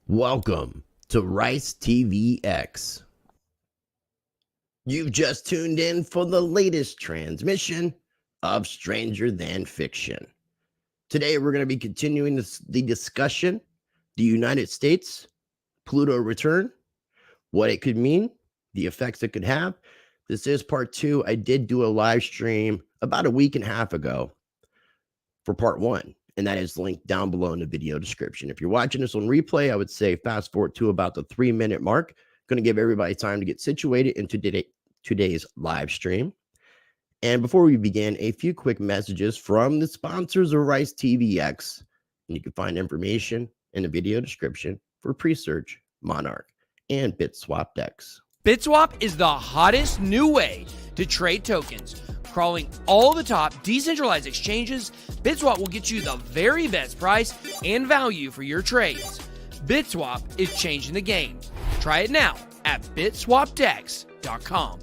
Welcome to Rice TVX. You've just tuned in for the latest transmission of Stranger Than Fiction. Today we're going to be continuing the discussion, the United States, Pluto return, what it could mean, the effects it could have. This is part 2. I did do a live stream about a week and a half ago for part 1. And that is linked down below in the video description. If you're watching this on replay, I would say fast forward to about the 3-minute mark. Going to give everybody time to get situated into today's live stream. And before we begin, a few quick messages from the sponsors of Rice TVX. And you can find information in the video description for Presearch, Monarch, and BitSwap DEX. BitSwap is the hottest new way to trade tokens. Crawling all the top decentralized exchanges, BitSwap will get you the very best price and value for your trades. BitSwap is changing the game. Try it now at bitswapdex.com.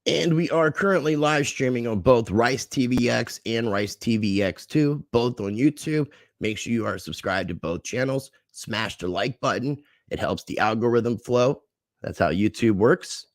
And we are currently live streaming on both Rice TVX and Rice TVX2, both on YouTube. Make sure you are subscribed to both channels. Smash the like button. It helps the algorithm flow. That's how YouTube works.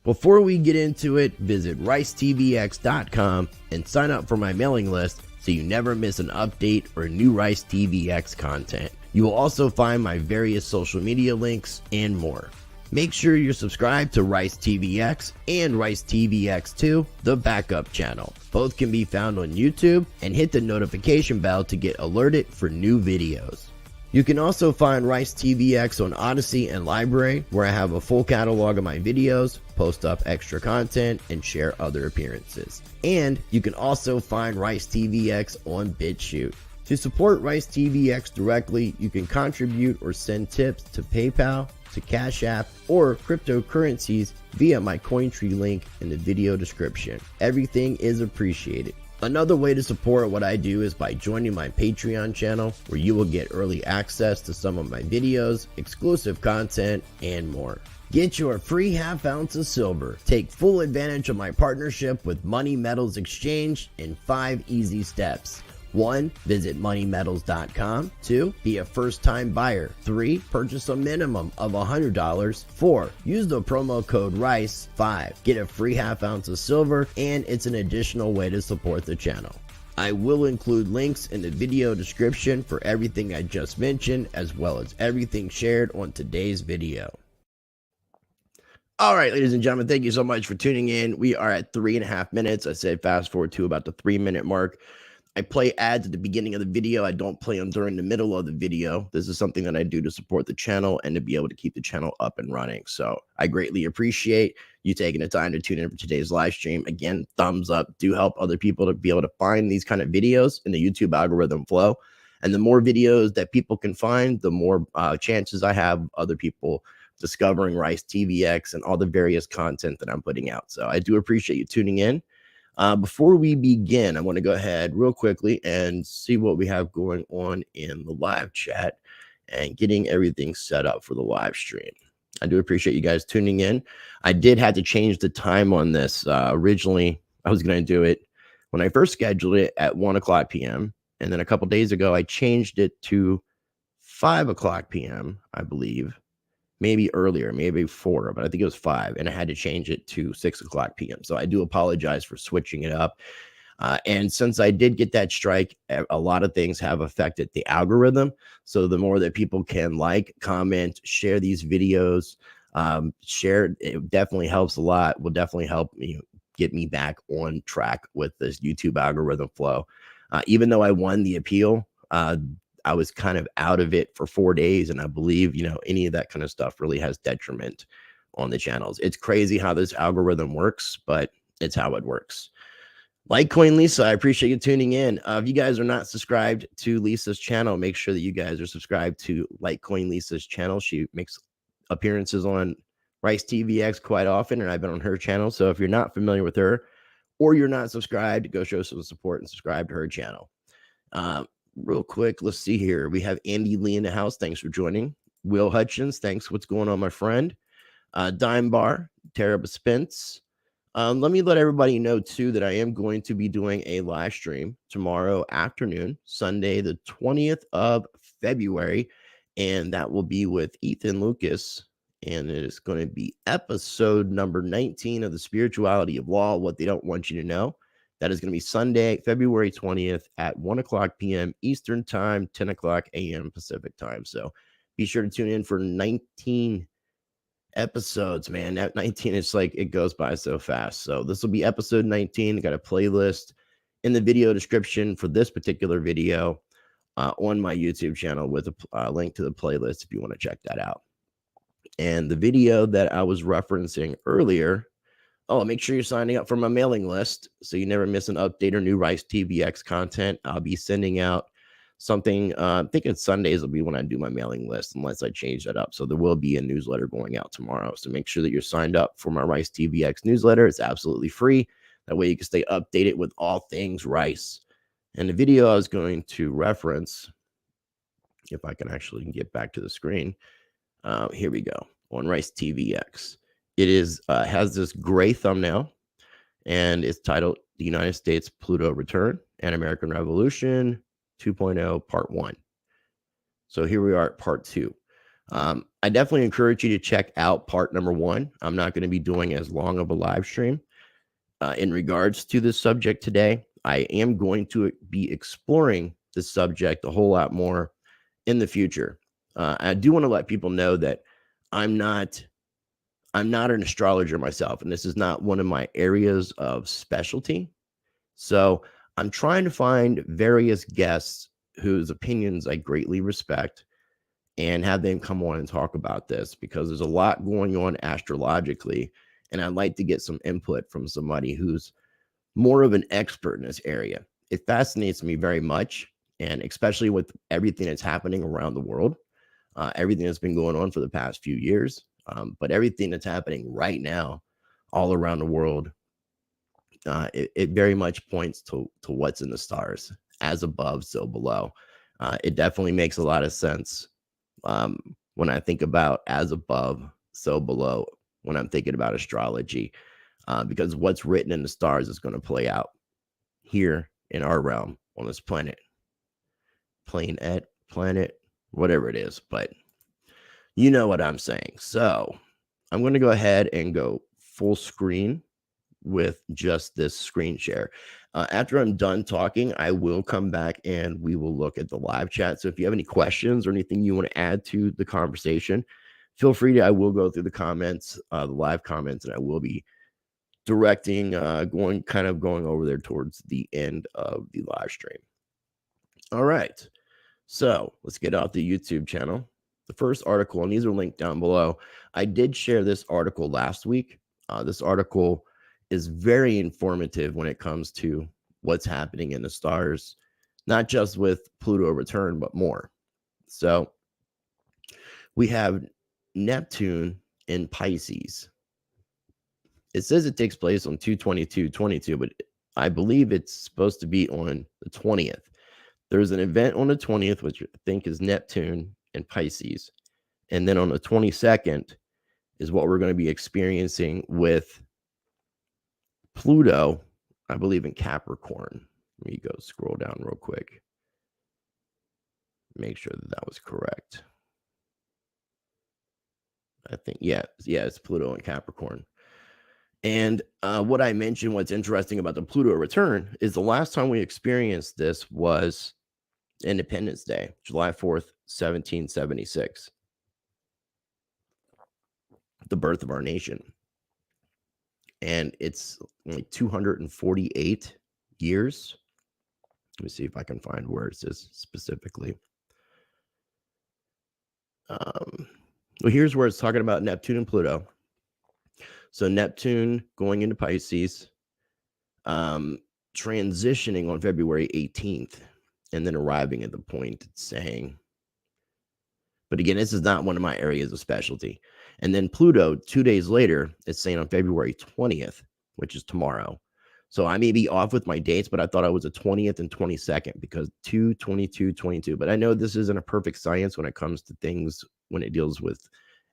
Before we get into it, visit ricetvx.com and sign up for my mailing list so you never miss an update or new Rice TVX content. You will also find my various social media links and more. Make sure you're subscribed to Rice TVX and Rice TVX2, the backup channel. Both can be found on YouTube, and hit the notification bell to get alerted for new videos. You can also find Rice TVX on Odyssey and Library, where I have a full catalog of my videos, post up extra content, and share other appearances. And you can also find Rice TVX on BitChute. To support Rice TVX directly, you can contribute or send tips to PayPal, to Cash App, or cryptocurrencies via my Cointree link in the video description. Everything is appreciated. Another way to support what I do is by joining my Patreon channel, where you will get early access to some of my videos, exclusive content, and more. Get your free half ounce of silver. Take full advantage of my partnership with Money Metals Exchange in 5 easy steps. 1. Visit moneymetals.com. 2. Be a first-time buyer. 3. Purchase a minimum of $100. 4. Use the promo code RICE. 5. Get a free half ounce of silver, and it's an additional way to support the channel. I will include links in the video description for everything I just mentioned, as well as everything shared on today's video. All right, ladies and gentlemen, thank you so much for tuning in. We are at 3.5 minutes. I said fast forward to about the 3-minute mark. I play ads at the beginning of the video. I don't play them during the middle of the video. This is something that I do to support the channel and to be able to keep the channel up and running. So I greatly appreciate you taking the time to tune in for today's live stream. Again, thumbs up. Do help other people to be able to find these kind of videos in the YouTube algorithm flow. And the more videos that people can find, the more chances I have other people discovering Rice TVX and all the various content that I'm putting out. So I do appreciate you tuning in. Before we begin, I want to go ahead real quickly and see what we have going on in the live chat and getting everything set up for the live stream. I do appreciate you guys tuning in. I did have to change the time on this. Originally, I was going to do it when I first scheduled it at 1:00 p.m. And then a couple days ago, I changed it to 5:00 p.m., I believe. Maybe earlier, maybe 4, but I think it was 5, and I had to change it to 6:00 p.m. So I do apologize for switching it up. And since I did get that strike, a lot of things have affected the algorithm. So the more that people can like, comment, share these videos, share, it definitely helps a lot. Will definitely help me get me back on track with this YouTube algorithm flow. Even though I won the appeal, I was kind of out of it for 4 days, and I believe, any of that kind of stuff really has detriment on the channels. It's crazy how this algorithm works, but it's how it works. Litecoin Lisa, I appreciate you tuning in. If you guys are not subscribed to Lisa's channel, make sure that you guys are subscribed to Litecoin Lisa's channel. She makes appearances on Rice TVX quite often, and I've been on her channel. So if you're not familiar with her or you're not subscribed, go show some support and subscribe to her channel. Real quick, let's see here. We have Andy Lee in the house. Thanks for joining. Will Hutchins, thanks. What's going on, my friend? Dime Bar, Tara Spence. Let me let everybody know too that I am going to be doing a live stream tomorrow afternoon, Sunday, the 20th of February, and that will be with Ethan Lucas. And it is going to be episode number 19 of the Spirituality of Law, What They Don't Want You to Know. That is going to be Sunday, February 20th at 1 o'clock p.m. Eastern Time, 10 o'clock a.m. Pacific Time. So be sure to tune in for 19 episodes, man. At 19, it's like it goes by so fast. So this will be episode 19. I got a playlist in the video description for this particular video on my YouTube channel with a link to the playlist if you want to check that out. And the video that I was referencing earlier, make sure you're signing up for my mailing list so you never miss an update or new Rice TVX content. I'll be sending out something. I'm thinking Sundays will be when I do my mailing list, unless I change that up. So there will be a newsletter going out tomorrow. So make sure that you're signed up for my Rice TVX newsletter. It's absolutely free. That way you can stay updated with all things Rice. And the video I was going to reference, if I can actually get back to the screen, here we go, on Rice TVX. It is has this gray thumbnail, and it's titled The United States Pluto Return and American Revolution 2.0 Part 1. So here we are at Part 2. I definitely encourage you to check out Part number 1. I'm not going to be doing as long of a live stream in regards to this subject today. I am going to be exploring this subject a whole lot more in the future. I do want to let people know that I'm not an astrologer myself, and this is not one of my areas of specialty. So I'm trying to find various guests whose opinions I greatly respect and have them come on and talk about this, because there's a lot going on astrologically, and I'd like to get some input from somebody who's more of an expert in this area. It fascinates me very much, and especially with everything that's happening around the world, everything that's been going on for the past few years, but everything that's happening right now all around the world, it very much points to what's in the stars. As above, so below. It definitely makes a lot of sense when I think about as above, so below, when I'm thinking about astrology, because what's written in the stars is going to play out here in our realm on this planet, whatever it is, but you know what I'm saying. So I'm going to go ahead and go full screen with just this screen share. After I'm done talking, I will come back and we will look at the live chat. So if you have any questions or anything you want to add to the conversation, feel free to. I will go through the comments, the live comments, and I will be directing, going over there towards the end of the live stream. All right. So let's get out the YouTube channel. The first article, and these are linked down below. I did share this article last week. This article is very informative when it comes to what's happening in the stars, not just with Pluto return, but more. So we have Neptune in Pisces. It says it takes place on 2/22/22, but I believe it's supposed to be on the 20th. There's an event on the 20th, which I think is Neptune in Pisces. And then on the 22nd is what we're going to be experiencing with Pluto, I believe, in Capricorn. Let me go scroll down real quick. Make sure that was correct. I think, yeah, it's Pluto in Capricorn. And what I mentioned, what's interesting about the Pluto return is the last time we experienced this was Independence Day, July 4th, 1776. The birth of our nation. And it's only 248 years. Let me see if I can find where it says specifically. Well, here's where it's talking about Neptune and Pluto. So Neptune going into Pisces. transitioning on February 18th and then arriving at the point it's saying. But again, this is not one of my areas of specialty. And then Pluto, 2 days later, it's saying on February 20th, which is tomorrow. So I may be off with my dates, but I thought I was the 20th and 22nd because 2, 22, 22. But I know this isn't a perfect science when it comes to things, when it deals with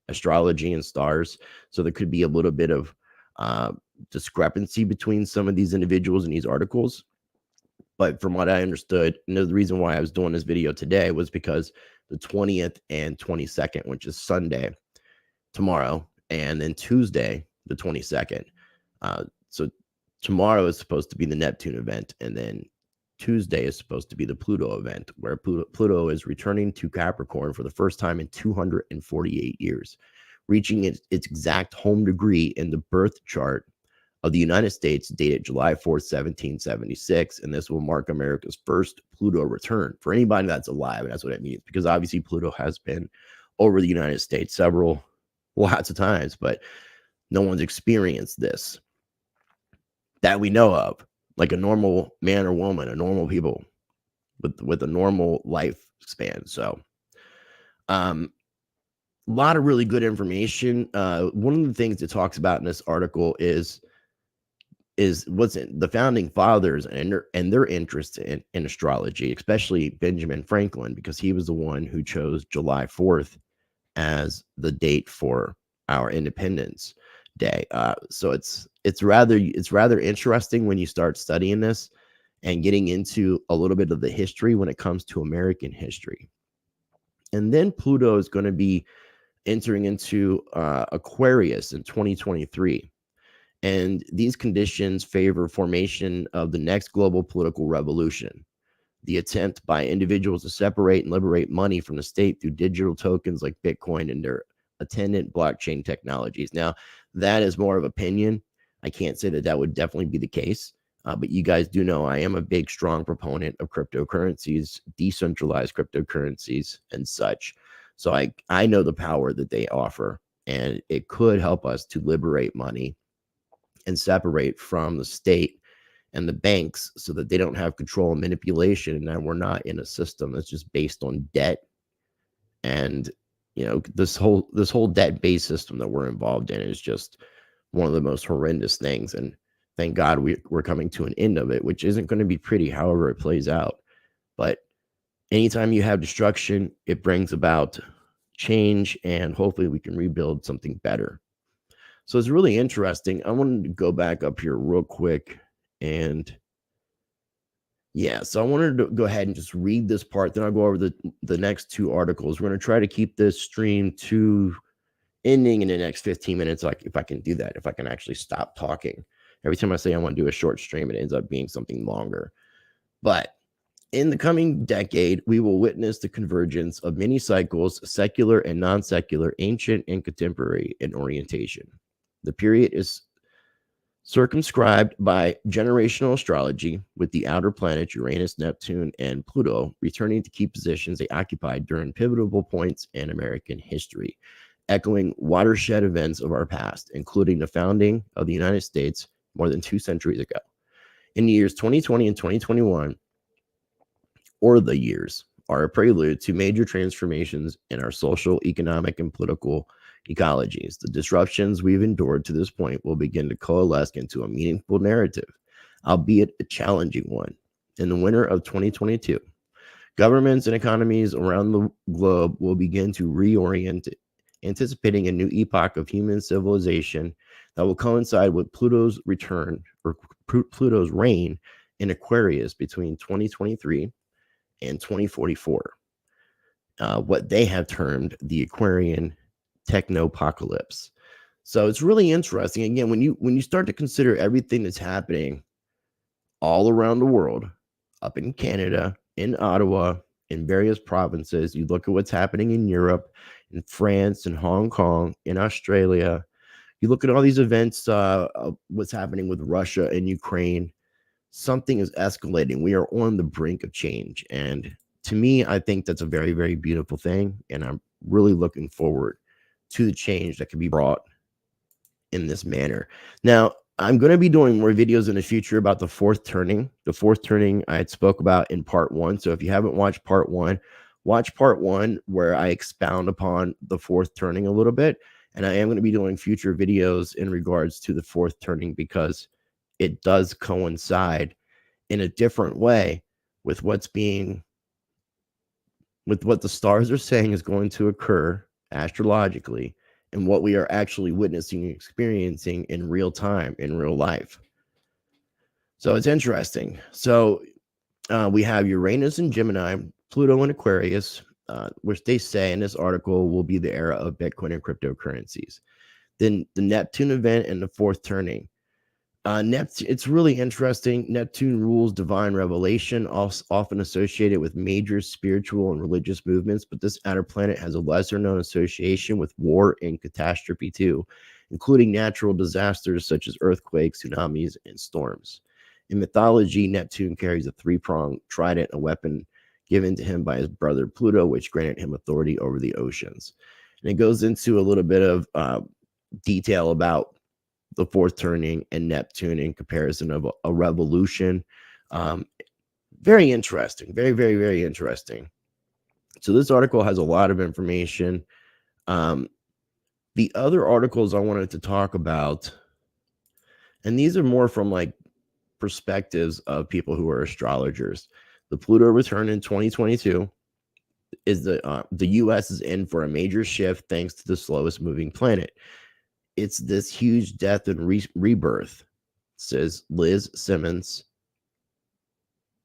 astrology and stars. So there could be a little bit of discrepancy between some of these individuals in these articles. But from what I understood, the reason why I was doing this video today was because the 20th and 22nd, which is Sunday, tomorrow, and then Tuesday, the 22nd. So tomorrow is supposed to be the Neptune event, and then Tuesday is supposed to be the Pluto event, where Pluto is returning to Capricorn for the first time in 248 years, reaching its exact home degree in the birth chart of the United States, dated July 4th, 1776, and this will mark America's first Pluto return for anybody that's alive, and that's what it means, because obviously Pluto has been over the United States lots of times, but no one's experienced this that we know of, like a normal man or woman, a normal people with a normal lifespan. So, a lot of really good information. One of the things it talks about in this article is what's in the founding fathers and their interest in astrology, especially Benjamin Franklin, because he was the one who chose July 4th as the date for our Independence Day. So it's rather interesting when you start studying this and getting into a little bit of the history when it comes to American history. And then Pluto is going to be entering into Aquarius in 2023. And these conditions favor formation of the next global political revolution, the attempt by individuals to separate and liberate money from the state through digital tokens like Bitcoin and their attendant blockchain technologies. Now, that is more of opinion. I can't say that that would definitely be the case, but you guys do know I am a big, strong proponent of cryptocurrencies, decentralized cryptocurrencies, and such. So I know the power that they offer, and it could help us to liberate money and separate from the state and the banks so that they don't have control and manipulation, and that we're not in a system that's just based on debt. And this whole debt-based system that we're involved in is just one of the most horrendous things, and thank God we're coming to an end of it, which isn't going to be pretty however it plays out. But anytime you have destruction, it brings about change, and hopefully we can rebuild something better. So it's really interesting. I wanted to go back up here real quick, and yeah, so I wanted to go ahead and just read this part. Then I'll go over the next two articles. We're going to try to keep this stream to ending in the next 15 minutes. Like, if I can do that, if I can actually stop talking. Every time I say I want to do a short stream, it ends up being something longer. But in the coming decade, we will witness the convergence of many cycles, secular and non-secular, ancient and contemporary in orientation. The period is circumscribed by generational astrology, with the outer planets Uranus, Neptune, and Pluto returning to key positions they occupied during pivotal points in American history, echoing watershed events of our past, including the founding of the United States more than 2 centuries ago. In the years 2020 and 2021, or the years, are a prelude to major transformations in our social, economic, and political ecologies. The disruptions we've endured to this point will begin to coalesce into a meaningful narrative, albeit a challenging one. In the winter of 2022, governments and economies around the globe will begin to reorient, anticipating a new epoch of human civilization that will coincide with Pluto's return, or Pluto's reign, in Aquarius between 2023 and 2044. What they have termed the Aquarian technopocalypse. So it's really interesting. Again, when you start to consider everything that's happening all around the world, up in Canada, in Ottawa, in various provinces, you look at what's happening in Europe, in France, in Hong Kong, in Australia. You look at all these events, what's happening with Russia and Ukraine. Something is escalating. We are on the brink of change. And to me, I think that's a very, very beautiful thing. And I'm really looking forward to the change that can be brought in this manner. Now, I'm going to be doing more videos in the future about the fourth turning. The fourth turning I had spoke about in part 1. So if you haven't watched part 1, watch part 1 where I expound upon the fourth turning a little bit. And I am going to be doing future videos in regards to the fourth turning because it does coincide in a different way with what the stars are saying is going to occur astrologically and what we are actually witnessing and experiencing in real time, in real life. So it's interesting. So we have Uranus in Gemini, Pluto in Aquarius, which they say in this article will be the era of Bitcoin and cryptocurrencies. Then the Neptune event and the fourth turning. Neptune, it's really interesting. Neptune rules divine revelation, often associated with major spiritual and religious movements, but this outer planet has a lesser known association with war and catastrophe too, including natural disasters such as earthquakes, tsunamis, and storms. In mythology, Neptune carries a three-pronged trident, a weapon given to him by his brother Pluto, which granted him authority over the oceans. And it goes into a little bit of detail about the fourth turning and Neptune in comparison of a revolution. Very interesting. Very, very, very interesting. So this article has a lot of information. The other articles I wanted to talk about, and these are more from like perspectives of people who are astrologers. The Pluto return in 2022 is the U.S. is in for a major shift thanks to the slowest moving planet. It's this huge death and rebirth, says Liz Simmons.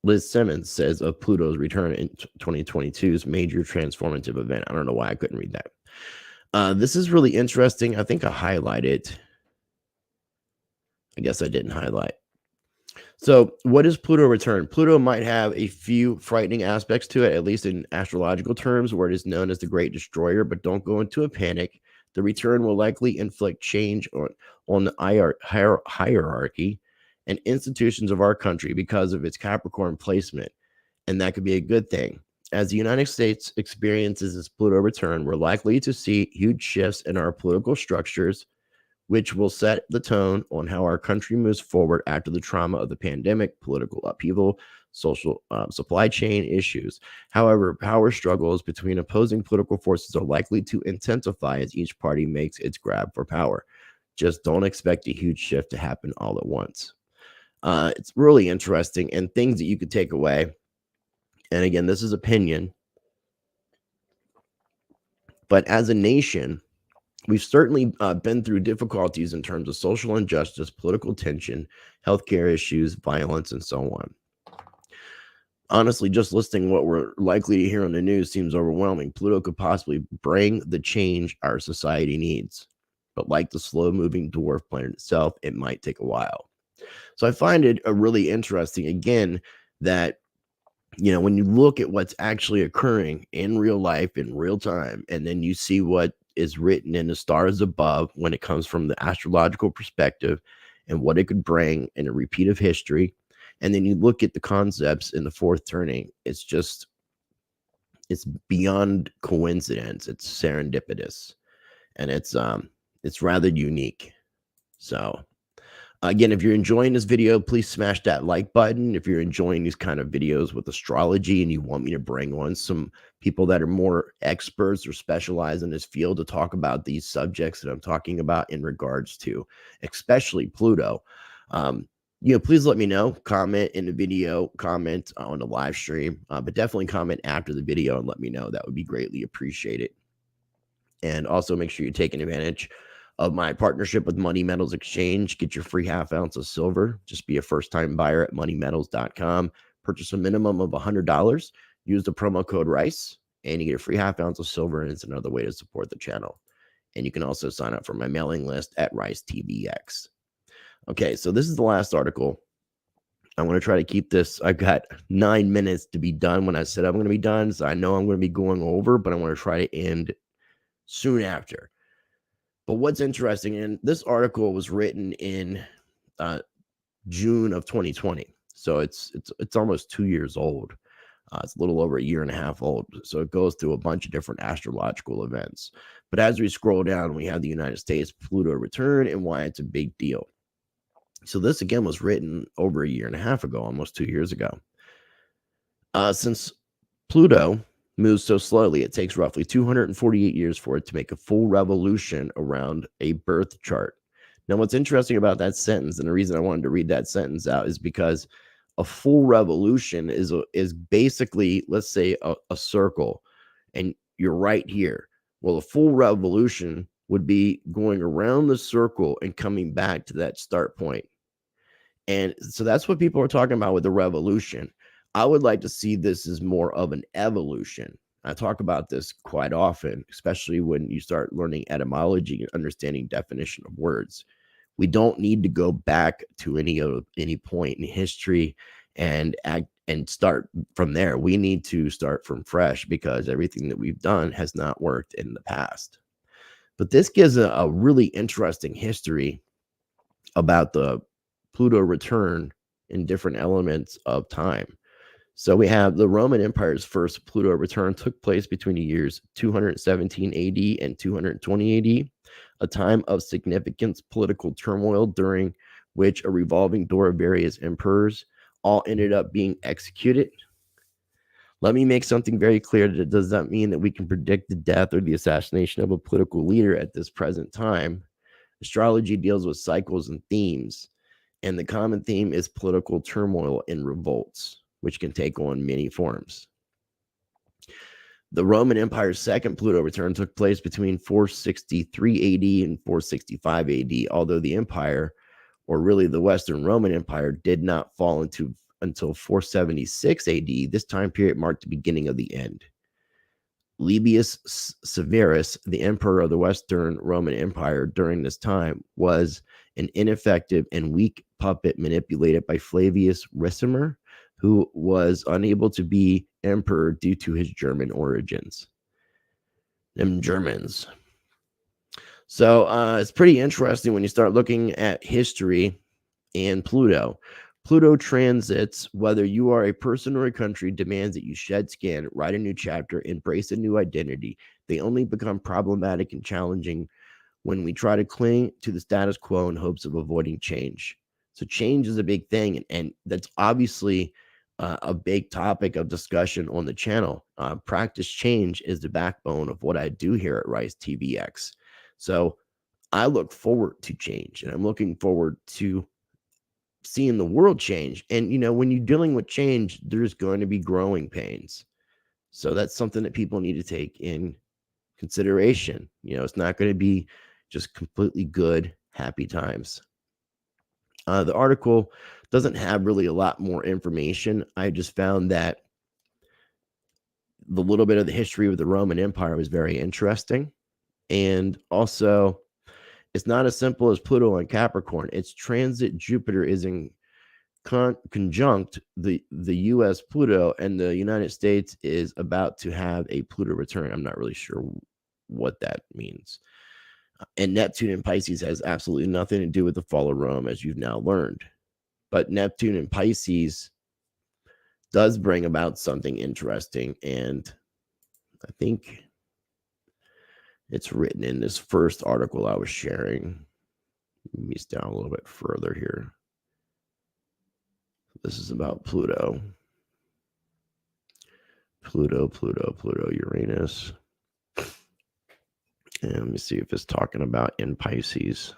Liz Simmons says of Pluto's return in 2022's major transformative event. I don't know why I couldn't read that. This is really interesting. I think I highlighted. I guess I didn't highlight. So what is Pluto return? Pluto might have a few frightening aspects to it, at least in astrological terms, where it is known as the Great Destroyer, but don't go into a panic. The return will likely inflict change on the hierarchy and institutions of our country because of its Capricorn placement, and that could be a good thing. As the United States experiences its Pluto return, we're likely to see huge shifts in our political structures, which will set the tone on how our country moves forward after the trauma of the pandemic, political upheaval, social supply chain issues. However, power struggles between opposing political forces are likely to intensify as each party makes its grab for power. Just don't expect a huge shift to happen all at once. It's really interesting and things that you could take away. And again, this is opinion. But as a nation, we've certainly been through difficulties in terms of social injustice, political tension, healthcare issues, violence, and so on. Honestly, just listing what we're likely to hear on the news seems overwhelming. Pluto could possibly bring the change our society needs. But like the slow-moving dwarf planet itself, it might take a while. So I find it really interesting, again, that when you look at what's actually occurring in real life, in real time, and then you see what is written in the stars above when it comes from the astrological perspective and what it could bring in a repeat of history. And then you look at the concepts in the fourth turning, it's beyond coincidence. It's serendipitous, and it's rather unique. So again, if you're enjoying this video, please smash that like button. If you're enjoying these kind of videos with astrology and you want me to bring on some people that are more experts or specialize in this field to talk about these subjects that I'm talking about in regards to, especially Pluto, please let me know. Comment in the video, comment on the live stream, but definitely comment after the video and let me know. That would be greatly appreciated. And also make sure you're taking advantage of my partnership with Money Metals Exchange. Get your free half ounce of silver. Just be a first-time buyer at moneymetals.com. Purchase a minimum of $100. Use the promo code RICE, and you get a free half ounce of silver, and it's another way to support the channel. And you can also sign up for my mailing list at ricecrypto.crypto. Okay, so this is the last article. I'm going to try to keep this. I've got 9 minutes to be done when I said I'm going to be done, so I know I'm going to be going over, but I want to try to end soon after. But what's interesting, and this article was written in June of 2020, so it's almost 2 years old. It's a little over a year and a half old, so it goes through a bunch of different astrological events. But as we scroll down, we have the United States Pluto return and why it's a big deal. So this again was written over a year and a half ago, almost 2 years ago. Since Pluto moves so slowly, it takes roughly 248 years for it to make a full revolution around a birth chart. Now, what's interesting about that sentence, and the reason I wanted to read that sentence out, is because a full revolution is basically, let's say, a circle, and you're right here. Well, a full revolution would be going around the circle and coming back to that start point. And so that's what people are talking about with the revolution. I would like to see this as more of an evolution. I talk about this quite often, especially when you start learning etymology and understanding definition of words. We don't need to go back to any point in history and start from there. We need to start from fresh because everything that we've done has not worked in the past. But this gives a really interesting history about the Pluto return in different elements of time. So we have the Roman Empire's first Pluto return took place between the years 217 AD and 220 AD, a time of significant political turmoil during which a revolving door of various emperors all ended up being executed. Let me make something very clear that it does not mean that we can predict the death or the assassination of a political leader at this present time. Astrology deals with cycles and themes, and the common theme is political turmoil and revolts, which can take on many forms. The Roman Empire's second Pluto return took place between 463 AD and 465 AD, although the empire, or really the Western Roman Empire, did not fall until 476 AD. This time period marked the beginning of the end. Libius Severus, the emperor of the Western Roman Empire during this time, was an ineffective and weak puppet manipulated by Flavius Ricimer, who was unable to be emperor due to his German origins. Them Germans. So it's pretty interesting when you start looking at history and Pluto. Pluto transits, whether you are a person or a country, demands that you shed skin, write a new chapter, embrace a new identity. They only become problematic and challenging when we try to cling to the status quo in hopes of avoiding change. So change is a big thing, and that's obviously a big topic of discussion on the channel. Practice change is the backbone of what I do here at Rice TVX. So I look forward to change, and I'm looking forward to seeing the world change. And, when you're dealing with change, there's going to be growing pains. So that's something that people need to take in consideration. It's not going to be just completely good, happy times. The article doesn't have really a lot more information. I just found that the little bit of the history of the Roman Empire was very interesting. And also, it's not as simple as Pluto and Capricorn. Its transit Jupiter is in conjunct the U.S. Pluto, and the United States is about to have a Pluto return. I'm not really sure what that means. And Neptune in Pisces has absolutely nothing to do with the fall of Rome, as you've now learned. But Neptune in Pisces does bring about something interesting, and I think it's written in this first article I was sharing. Let me down a little bit further here. This is about Pluto. Pluto, Uranus. And let me see if it's talking about in Pisces.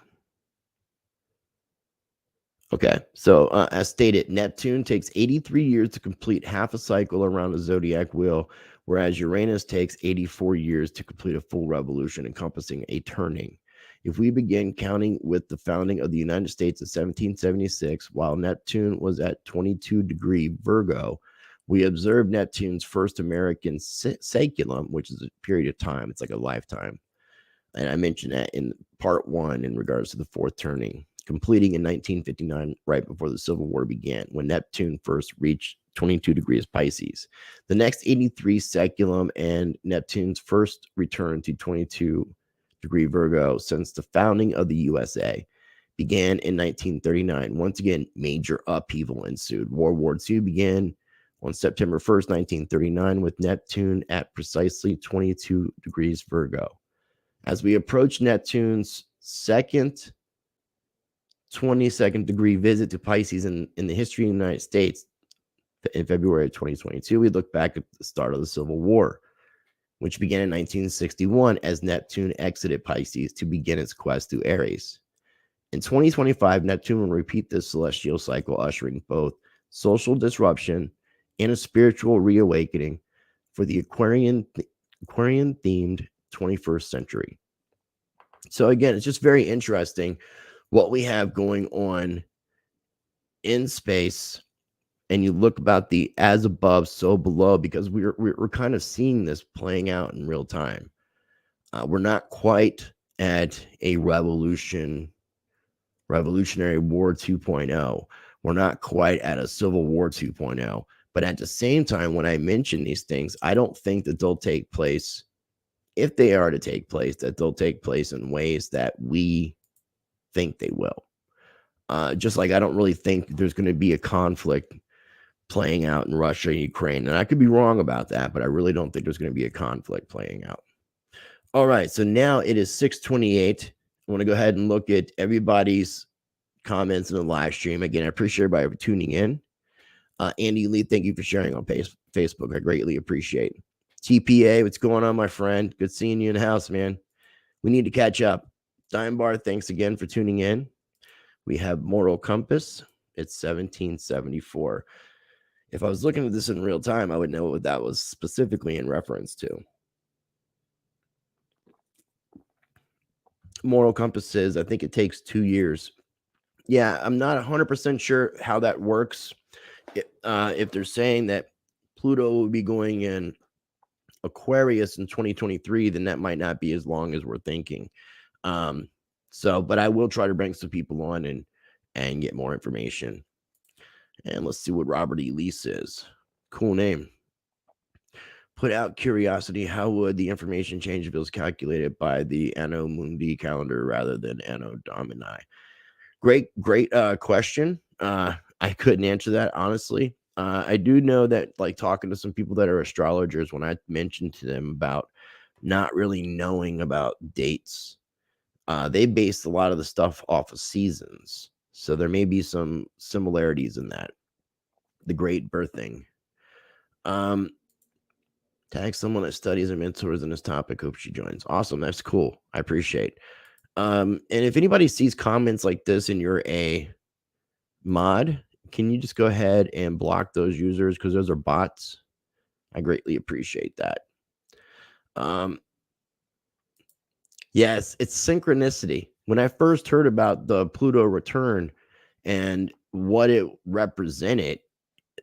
Okay, so as stated, Neptune takes 83 years to complete half a cycle around the zodiac wheel, whereas Uranus takes 84 years to complete a full revolution encompassing a turning. If we begin counting with the founding of the United States in 1776, while Neptune was at 22° Virgo, we observed Neptune's first American saeculum, which is a period of time. It's like a lifetime. And I mentioned that in part 1 in regards to the fourth turning, completing in 1959, right before the Civil War began, when Neptune first reached 22 degrees Pisces. The next 83 saeculum and Neptune's first return to 22 degree Virgo since the founding of the USA began in 1939. Once again, major upheaval ensued. World War II began on September 1st, 1939, with Neptune at precisely 22 degrees Virgo. As we approach Neptune's second 22nd degree visit to Pisces in the history of the United States in February of 2022. We look back at the start of the Civil War, which began in 1961 as Neptune exited Pisces to begin its quest through Aries. In 2025, Neptune will repeat this celestial cycle, ushering both social disruption and a spiritual reawakening for the Aquarian-themed 21st century. So again, it's just very interesting what we have going on in space, and you look about the as above, so below, because we're kind of seeing this playing out in real time. We're not quite at a Revolutionary War 2.0. We're not quite at a Civil War 2.0. But at the same time, when I mention these things, I don't think that they'll take place, if they are to take place, that they'll take place in ways that we think they will. Just like I don't really think there's going to be a conflict playing out in Russia and Ukraine. And I could be wrong about that, but I really don't think there's going to be a conflict playing out. All right, so now it is 6:28. I want to go ahead and look at everybody's comments in the live stream. Again, I appreciate everybody for tuning in. Andy Lee, thank you for sharing on Facebook. I greatly appreciate it. TPA, what's going on, my friend? Good seeing you in the house, man. We need to catch up. Dime Bar, thanks again for tuning in. We have Moral Compass. It's 1774. If I was looking at this in real time, I would know what that was specifically in reference to. Moral Compass says, I think it takes 2 years. Yeah, I'm not 100% sure how that works. If they're saying that Pluto will be going in Aquarius in 2023, then that might not be as long as we're thinking. But I will try to bring some people on and get more information. And let's see what Robert E. Lee says. Cool name. Put out curiosity. How would the information change if it was calculated by the Anno Mundi calendar rather than Anno Domini? Great question. I couldn't answer that, honestly. I do know that, like, talking to some people that are astrologers, when I mentioned to them about not really knowing about dates, they based a lot of the stuff off of seasons. So there may be some similarities in that. The great birthing. Tag someone that studies and mentors in this topic. Hope she joins. Awesome. That's cool. I appreciate. And if anybody sees comments like this and you're a mod, can you just go ahead and block those users because those are bots? I greatly appreciate that. Yes, it's synchronicity. When I first heard about the Pluto return and what it represented,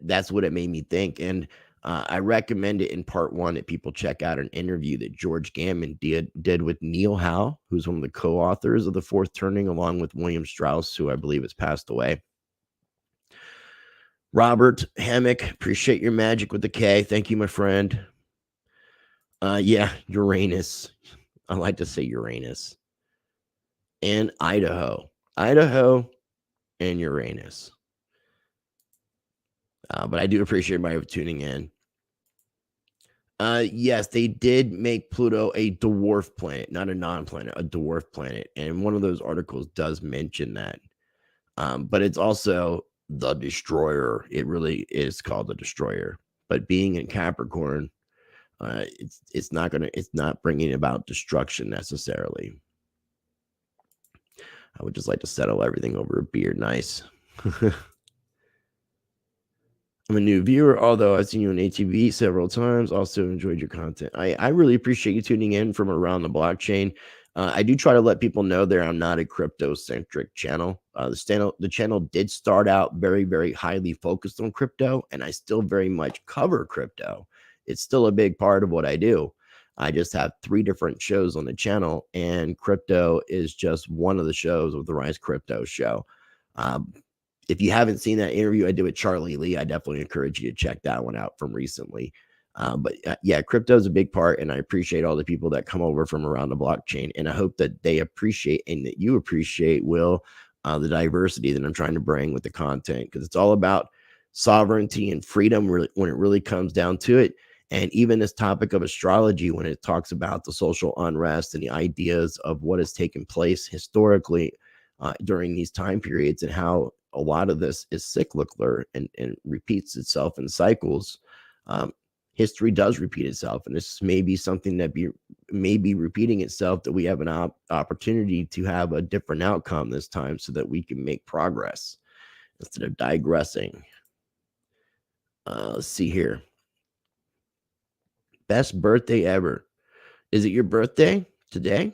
that's what it made me think. And I recommend it in part 1 that people check out an interview that George Gammon did with Neil Howe, who's one of the co-authors of The Fourth Turning, along with William Strauss, who I believe has passed away. Robert Hammock, appreciate your magic with the K. Thank you, my friend. Yeah, Uranus. I like to say Uranus. And Idaho. Idaho and Uranus. But I do appreciate everybody tuning in. Yes, they did make Pluto a dwarf planet, not a non-planet, a dwarf planet. And one of those articles does mention that. But it's also the destroyer. It really is called the destroyer. But being in Capricorn, it's not bringing about destruction necessarily. I would just like to settle everything over a beer. Nice. I'm a new viewer, although I've seen you on ATV several times. Also enjoyed your content. I really appreciate you tuning in from around the blockchain. I do try to let people know there I'm not a crypto-centric channel. The channel did start out very, very highly focused on crypto, and I still very much cover crypto. It's still a big part of what I do. I just have 3 different shows on the channel, and crypto is just one of the shows of the Rise Crypto show. If you haven't seen that interview I did with Charlie Lee, I definitely encourage you to check that one out from recently. Yeah, crypto is a big part, and I appreciate all the people that come over from around the blockchain, and I hope that they appreciate and that you appreciate, Will, the diversity that I'm trying to bring with the content, because it's all about sovereignty and freedom when it really comes down to it. And even this topic of astrology, when it talks about the social unrest and the ideas of what has taken place historically during these time periods, and how a lot of this is cyclical and repeats itself in cycles. History does repeat itself, and this may be something that may be repeating itself, that we have an opportunity to have a different outcome this time so that we can make progress instead of digressing. Let's see here. Best birthday ever. Is it your birthday today?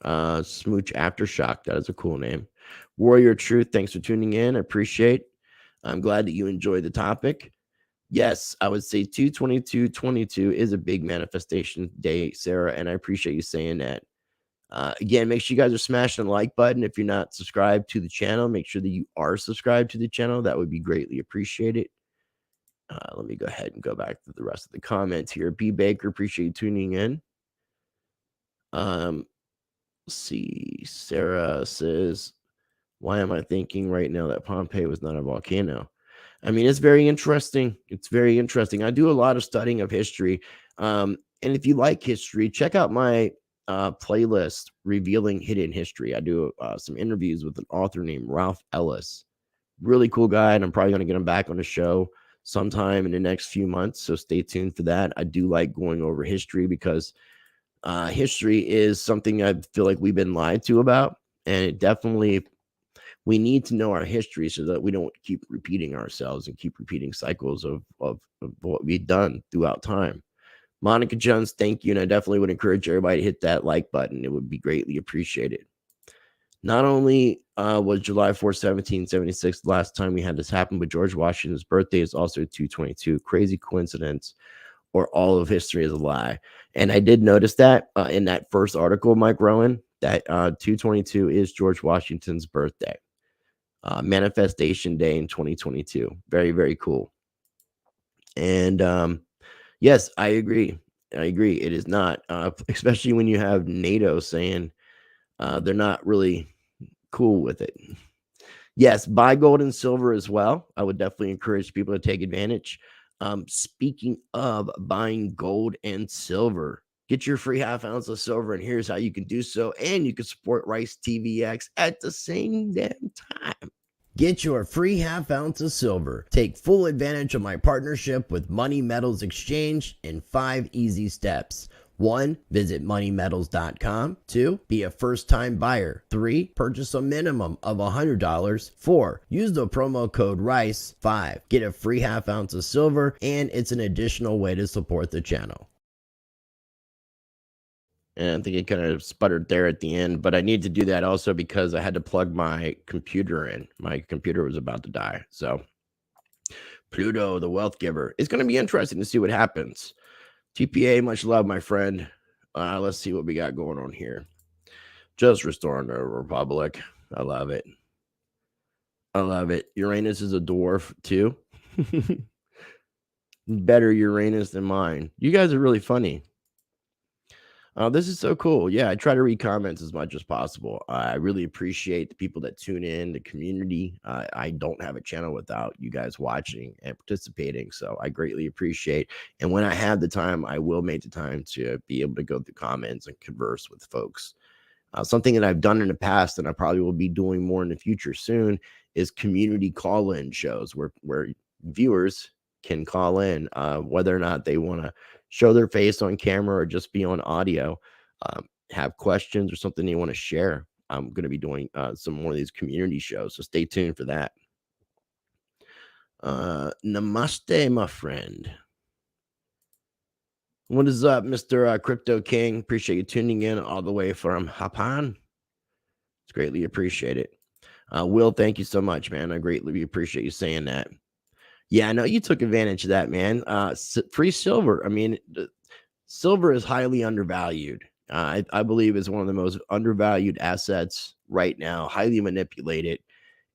Smooch Aftershock. That is a cool name. Warrior Truth, thanks for tuning in. I appreciate. I'm glad that you enjoyed the topic. Yes, I would say 2/22/22 is a big manifestation day, Sarah, and I appreciate you saying that. Again, make sure you guys are smashing the like button. If you're not subscribed to the channel, make sure that you are subscribed to the channel. That would be greatly appreciated. Let me go ahead and go back to the rest of the comments here. B. Baker, appreciate you tuning in. Let's see. Sarah says, why am I thinking right now that Pompeii was not a volcano? I mean, it's very interesting. It's very interesting. I do a lot of studying of history. And if you like history, check out my playlist, Revealing Hidden History. I do some interviews with an author named Ralph Ellis. Really cool guy, and I'm probably going to get him back on the show sometime in the next few months. So stay tuned for that. I do like going over history because history is something I feel like we've been lied to about. And it definitely, we need to know our history so that we don't keep repeating ourselves and keep repeating cycles of what we've done throughout time. Monica Jones, thank you. And I definitely would encourage everybody to hit that like button. It would be greatly appreciated. Not only was July 4th, 1776 the last time we had this happen, but George Washington's birthday is also 2/22. Crazy coincidence, or all of history is a lie. And I did notice that in that first article, Mike Rowan, that 2/22 is George Washington's birthday. Manifestation day in 2022. Very, very cool. And yes, I agree. I agree. It is not, especially when you have NATO saying they're not really cool with it. Yes, buy gold and silver as well. I would definitely encourage people to take advantage. Speaking of buying gold and silver, get your free half ounce of silver, and here's how you can do so. And you can support Rice TVX at the same damn time. Get your free half ounce of silver. Take full advantage of my partnership with Money Metals Exchange in 5 easy steps. 1. Visit moneymetals.com. 2. Be a first-time buyer. 3. Purchase a minimum of $100. 4. Use the promo code RICE. 5. Get a free half ounce of silver, and it's an additional way to support the channel. And I think it kind of sputtered there at the end, but I need to do that also because I had to plug my computer in. My computer was about to die. So Pluto, the wealth giver. It's going to be interesting to see what happens. TPA, much love, my friend. Let's see what we got going on here. Just restoring the Republic. I love it. I love it. Uranus is a dwarf too. Better Uranus than mine. You guys are really funny. This is so cool. Yeah, I try to read comments as much as possible. I really appreciate the people that tune in, the community. I don't have a channel without you guys watching and participating, so I greatly appreciate. And when I have the time, I will make the time to be able to go through comments and converse with folks. Something that I've done in the past, and I probably will be doing more in the future soon, is community call-in shows where viewers can call in, whether or not they want to show their face on camera or just be on audio, have questions or something they want to share. I'm going to be doing some more of these community shows, so stay tuned for that. Namaste, my friend. What is up, Mr. Crypto King? Appreciate you tuning in all the way from Japan. It's greatly appreciated. Will, thank you so much, man. I greatly appreciate you saying that. Yeah, I know you took advantage of that, man. Free silver. I mean, silver is highly undervalued. I believe it's one of the most undervalued assets right now, highly manipulated.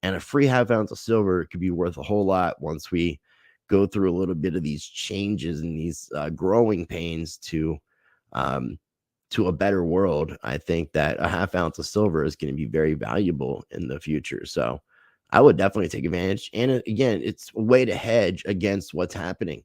And a free half ounce of silver could be worth a whole lot once we go through a little bit of these changes and these growing pains to a better world. I think that a half ounce of silver is going to be very valuable in the future. So I would definitely take advantage. And again, it's a way to hedge against what's happening.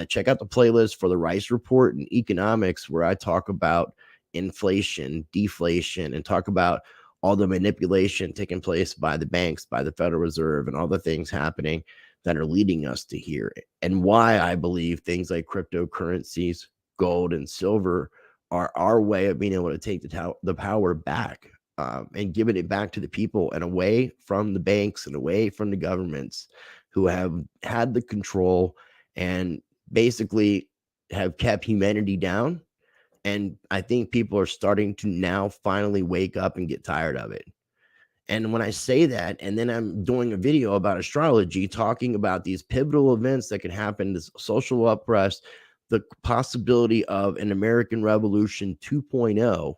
Check out the playlist for the Rice Report and economics, where I talk about inflation, deflation, and talk about all the manipulation taking place by the banks, by the Federal Reserve, and all the things happening that are leading us to here, and why I believe things like cryptocurrencies, gold, and silver are our way of being able to take the power back, and giving it back to the people and away from the banks and away from the governments who have had the control and basically have kept humanity down. And I think people are starting to now finally wake up and get tired of it. And when I say that, and then I'm doing a video about astrology, talking about these pivotal events that could happen, this social unrest, the possibility of an American Revolution 2.0,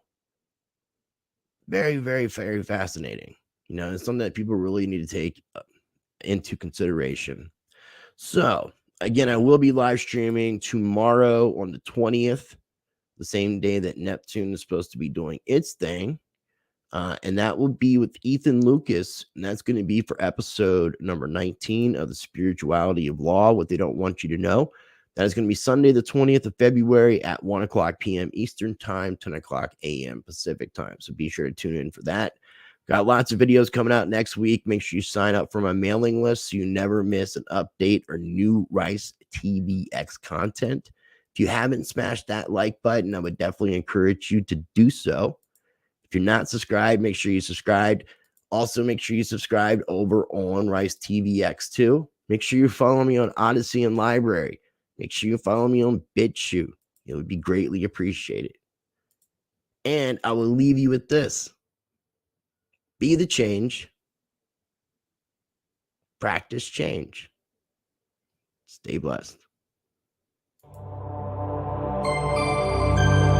very, very, very fascinating. It's something that people really need to take into consideration. So, again, I will be live streaming tomorrow on the 20th, the same day that Neptune is supposed to be doing its thing. And that will be with Ethan Lucas. And that's going to be for episode number 19 of the Spirituality of Law, What They Don't Want You to Know. That is going to be Sunday, the 20th of February at 1 o'clock p.m. Eastern Time, 10 o'clock a.m. Pacific Time. So be sure to tune in for that. Got lots of videos coming out next week. Make sure you sign up for my mailing list so you never miss an update or new Rice TVX content. If you haven't smashed that like button, I would definitely encourage you to do so. If you're not subscribed, make sure you subscribed. Also, make sure you subscribe over on Rice TVX too. Make sure you follow me on Odyssey and Library. Make sure you follow me on BitChute. It would be greatly appreciated. And I will leave you with this. Be the change. Practice change. Stay blessed.